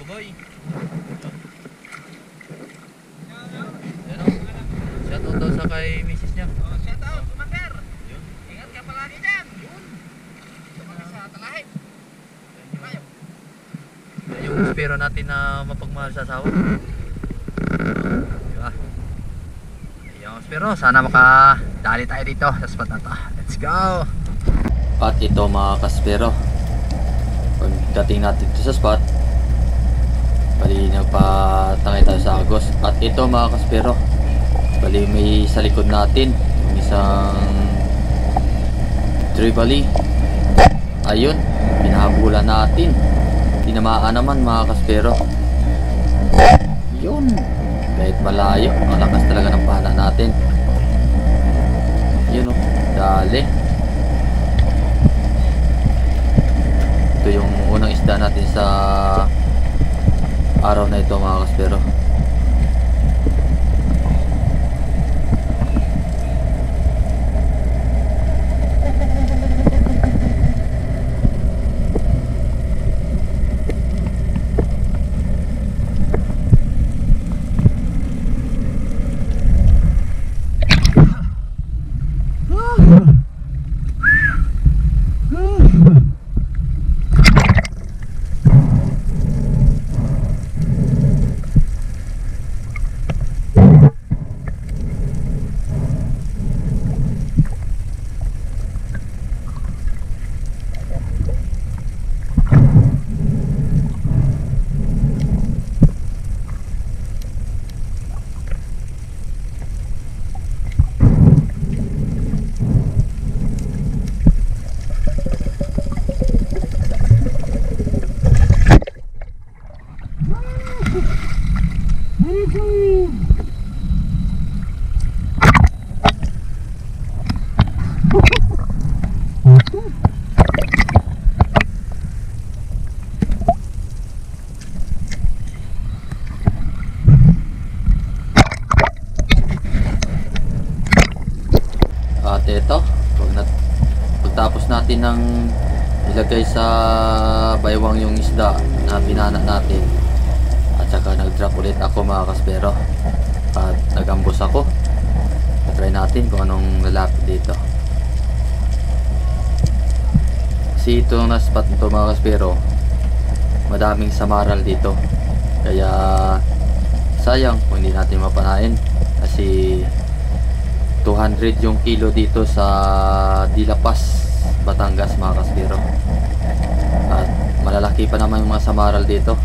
Boy. Yan o. Shoutout daw sa kay misis niya. Oh, shoutout, Commander. Yun. Ingat ka palagi dyan. Yun. Sa talahin. Tayo. Yan yung spero natin na mapagmahal sa asawa. Diba? Yung spero, sana makadali tayo dito sa spot na to. Let's go! At ito mga kaspero, pagdating natin dito sa spot, bali nagpatangay tayo sa Agos. At ito mga kaspero, bali may sa likod natin yung isang tribali. Ayun, pinahabulan natin, tinamaan naman mga kaspero. Yun, kahit malayo, ang lakas talaga ng pala natin. Yun o, dali. Ito yung unang isda natin sa araw na ito mga kaspero. At ito, pagtapos natin ng ilagay sa baywang yung isda na binana natin, at saka nag-drop ulit ako mga kaspero, at nagambos ako. Try natin kung anong lalapit dito. Kasi ito na spot nito mga kaspero, madaming samaral dito, kaya sayang kung hindi natin mapanain. Kasi 200 yung kilo dito sa Dilapas, Batangas mga kaspero. At malalaki pa naman yung mga samaral dito.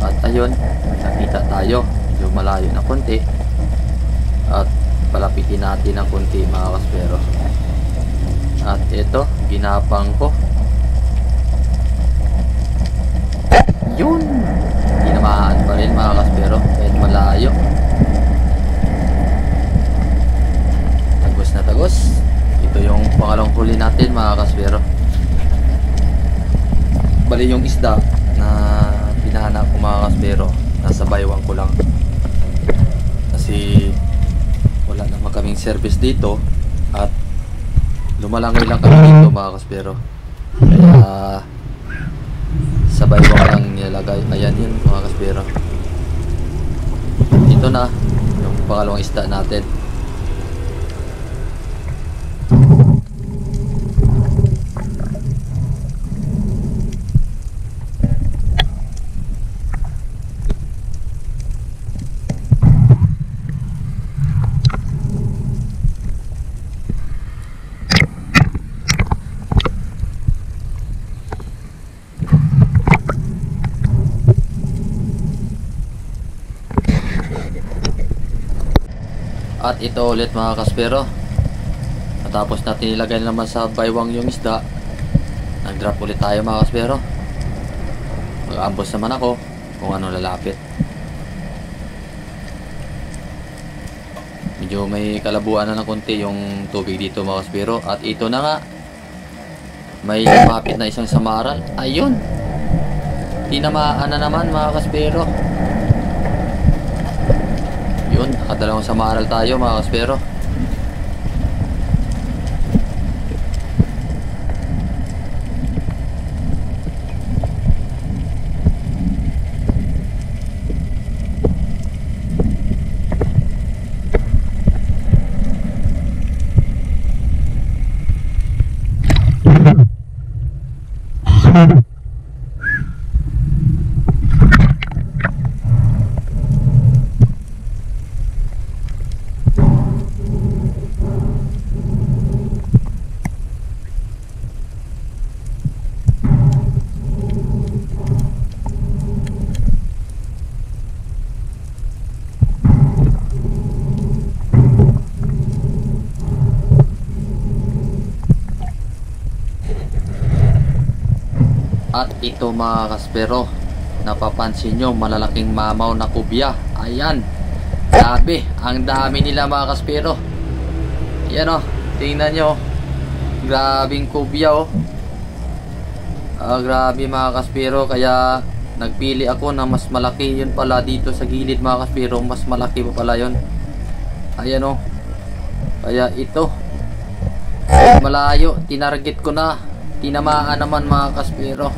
At ayun, nakita tayo, medyo malayo na konti. At palapitin natin ng konti mga kaspero. At ito, ginapang ko. Yun! Tinamaan pa rin mga kaspero, kahit malayo. Na tagos. Ito yung pangalawang huli natin mga kaspero. Bali yung isda na pinahana ko mga kaspero, nasa baywang ko lang. Kasi wala naman kaming service dito at lumalangoy lang kami dito mga kaspero. Kaya sa baywang lang nilagay. Ayan yun mga kaspero. Ito na yung pangalawang isda natin. At ito ulit mga kaspero, matapos natin ilagay naman sa baywang yung isda, nag-drop ulit tayo mga kaspero. Mag-ambos naman ako kung ano lalapit. Medyo may kalabuan na ng konti yung tubig dito mga kaspero. At ito na nga, may lumapit na isang samaral. Ayun, tinamaan na naman mga kaspero. Yun, nakadalawang samaral tayo mga kaspero. At ito mga kaspero, napapansin nyo malalaking mamaw na kubya. Ayan, grabe, ang dami nila mga kaspero. Ayan o, tingnan nyo, grabing kubya o. Grabe mga kaspero, kaya nagpili ako na mas malaki. Yun pala dito sa gilid mga kaspero, mas malaki pa pala yun. Ayan o, kaya ito malayo, tinarget ko na, tinamaan naman mga kaspero.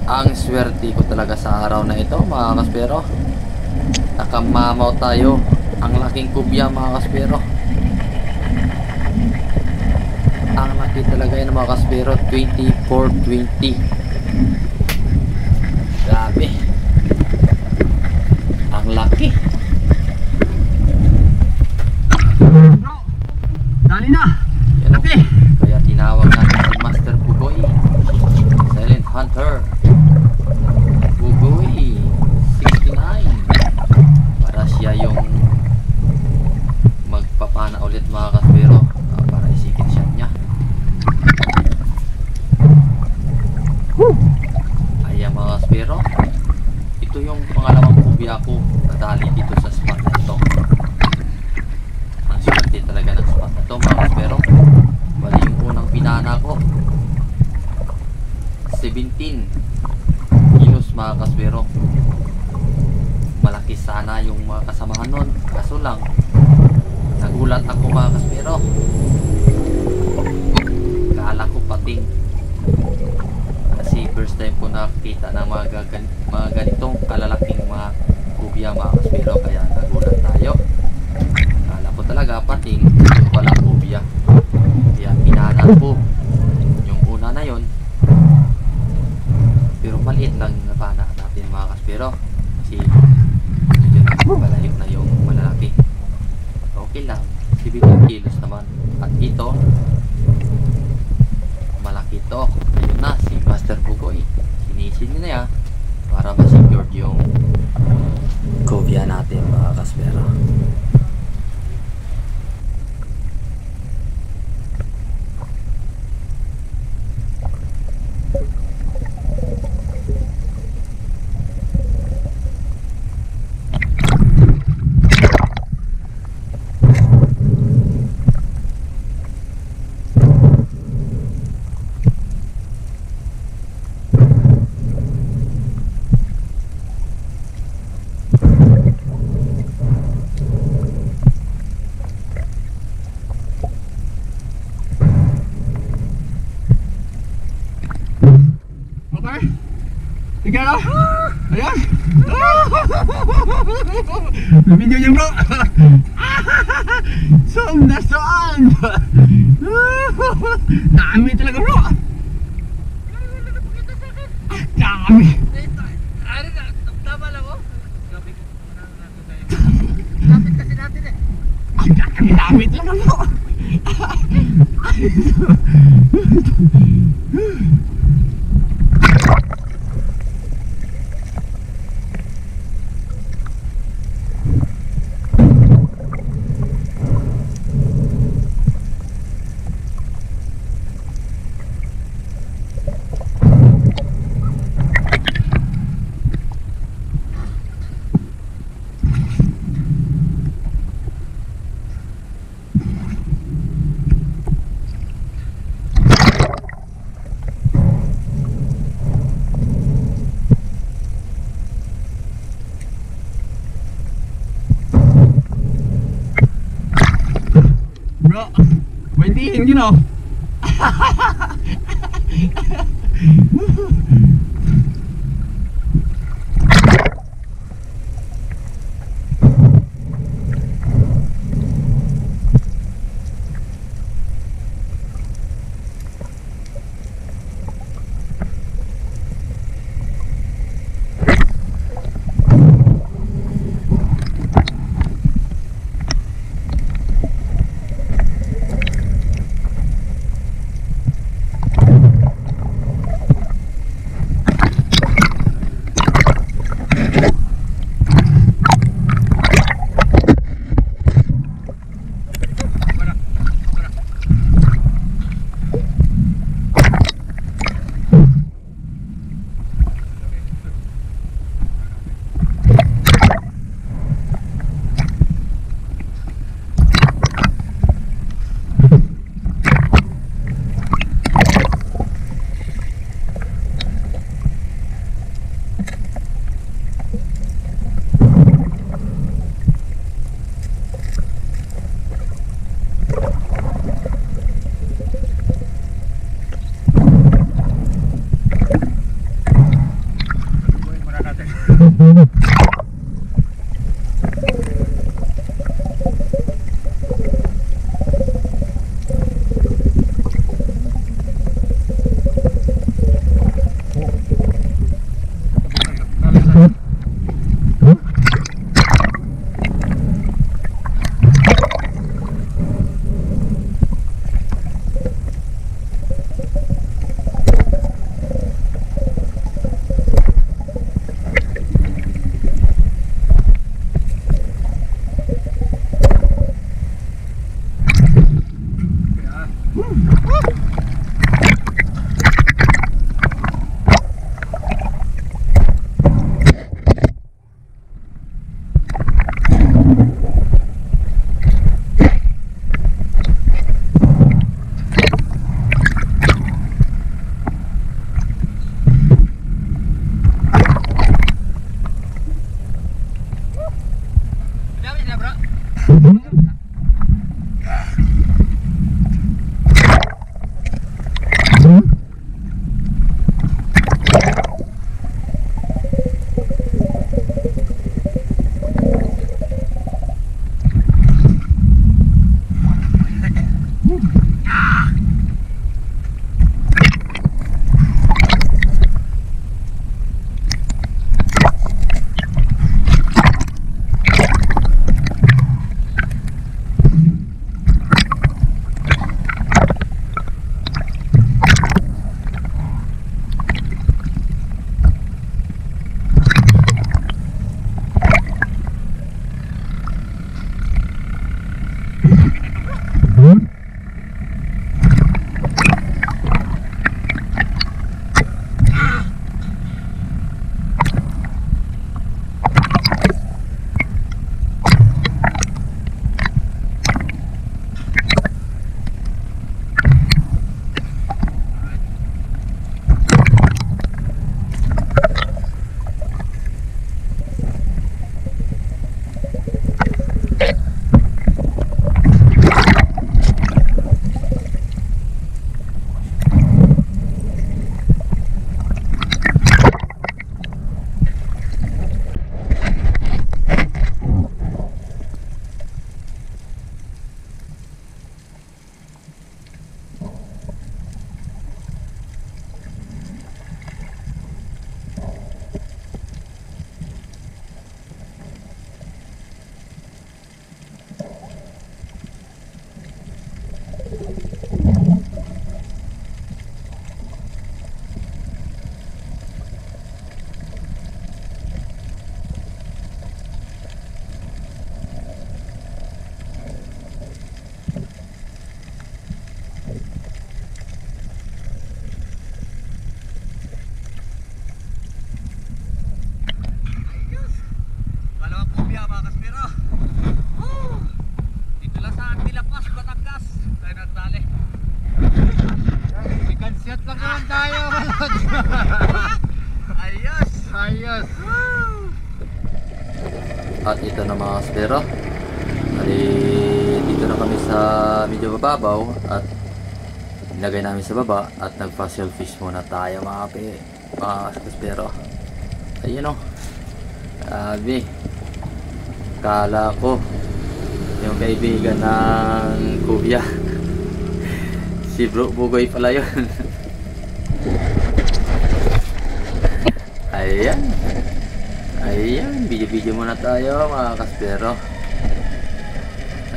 Ang swerte ko talaga sa araw na ito mga kaspero, nakamamaw tayo. Ang laking kubya mga kaspero, ang laki talaga yun mga kaspero. 24-20, grabe, ang laki. Bro, dali na. Yan o. Laki. Kaya tinawag natin si Master Bugoy, Silent Hunter Bugoy 69, para siya yung magpapana ulit mga kaspero, para isikin siya niya. Ayan mga kaspero, ito yung pangalawang kubya ko nadali dito sa spot na ito. Ang swerte talaga ng spot na ito mga kaspero. Bali yung unang pinana ko 17 kilos mga kaspero. Malaki sana yung mga kasamahan nun, kaso lang nagulat ako mga kaspero, kala ko pating. Kasi first time ko nakita ng mga ganitong kalalaking mga kubya mga kaspero, kaya nagulat tayo. Kala ko talaga pating, yung pala kubya. Kaya pinanan ko yung una na yon, pero maliit lang na pana natin mga kaspero, kasi medyo napalayo na yung malalaki. Okay lang, 17 kilos naman. At ito malaki to. Ayun na si Master Bugoy, sinisin nyo na yan para ma-secured yung kubya natin mga kaspero. Okay. Tingnan na. Ayan. Video niya bro. Saan na saan? Dami talaga bro. Dami. Ano na, tama lang oh. Lapit kasi natin eh. Ang dami talaga bro. Bro, maintindihan you know. mamalak. Ayos! Ayos. At ito na mga kaspero. Bali, dito na kami sa medyo bababaw at nilagay namin sa baba at nag-fossil fish muna tayo mga kaspero. Ayun o. Grabe. Kala ko yung kaibigan ng Kubya. Si Bro Bugoy pala yun. Ayan. Ayan, video-video muna tayo mga kaspero.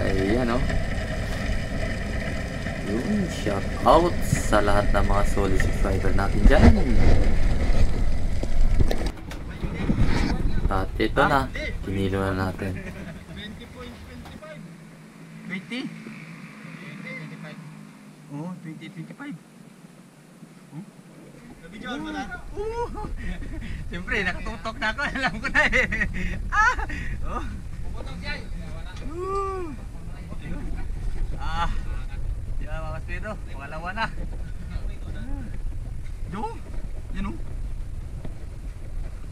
Ayan o. Yun, shout out sa lahat ng mga solid subscriber natin dyan. At ito na, kinilo na natin. 20? Oo, 20-25. Nabidyoan mo na? Siyempre, nakatutok na ako. Alam ko na eh. Oh. Puputong siya. Yan mga kaspero. Pangalawa na. Do? Yan o.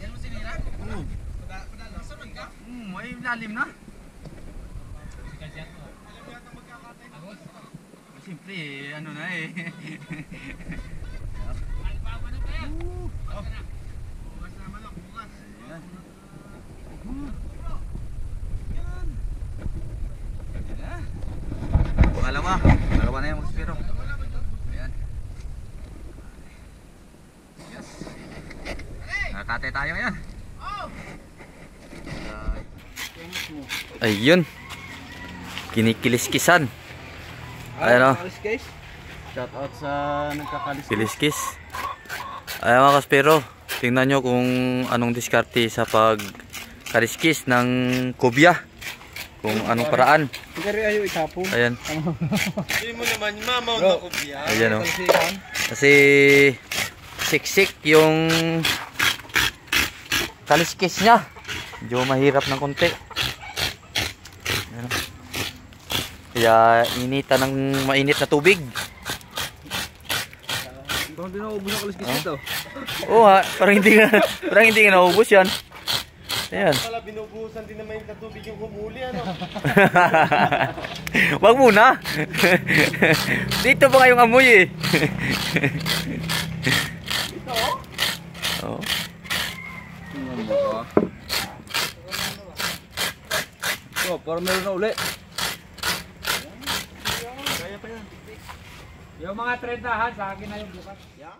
Yan mo sinira? Oo. Sunod ka? May lalim na. Siyempre, ano na eh. Alpaba na kaya? Bukas naman ako, bukas. Ayan. Yan. Yan. Pangalawa na yung magspiro. Ayan. Yes. Nakakate tayo ngayon. Ayun. Kinikilis-kisan. Ayan o. Shout out sa nagkakalis. Kilis-kis. Ayan mga kaspero. Tingnan nyo kung anong diskarte sa pagkaliskis ng Kubya. Kung anong paraan. Sigari ayaw itapon. Ayan. Hindi mo naman yung mamaw na kubya. Ayan o. Kasi siksik yung kaliskis niya. Medyo mahirap ng konti. Ayan o. Kaya initan ng mainit na tubig. Parang di naubos ang kaliskis dito. Oo ha, parang hindi nga naubos yan. Ayan. Pala binubuhusan din naman yung tubig yung humuli, ano? Wag muna. Dito pa ngayong amoy eh. Ito? Oo. So, parang meron na uli. Kaya pa yan. Yung mga 30 ha, sa akin na yung bukas. Yeah?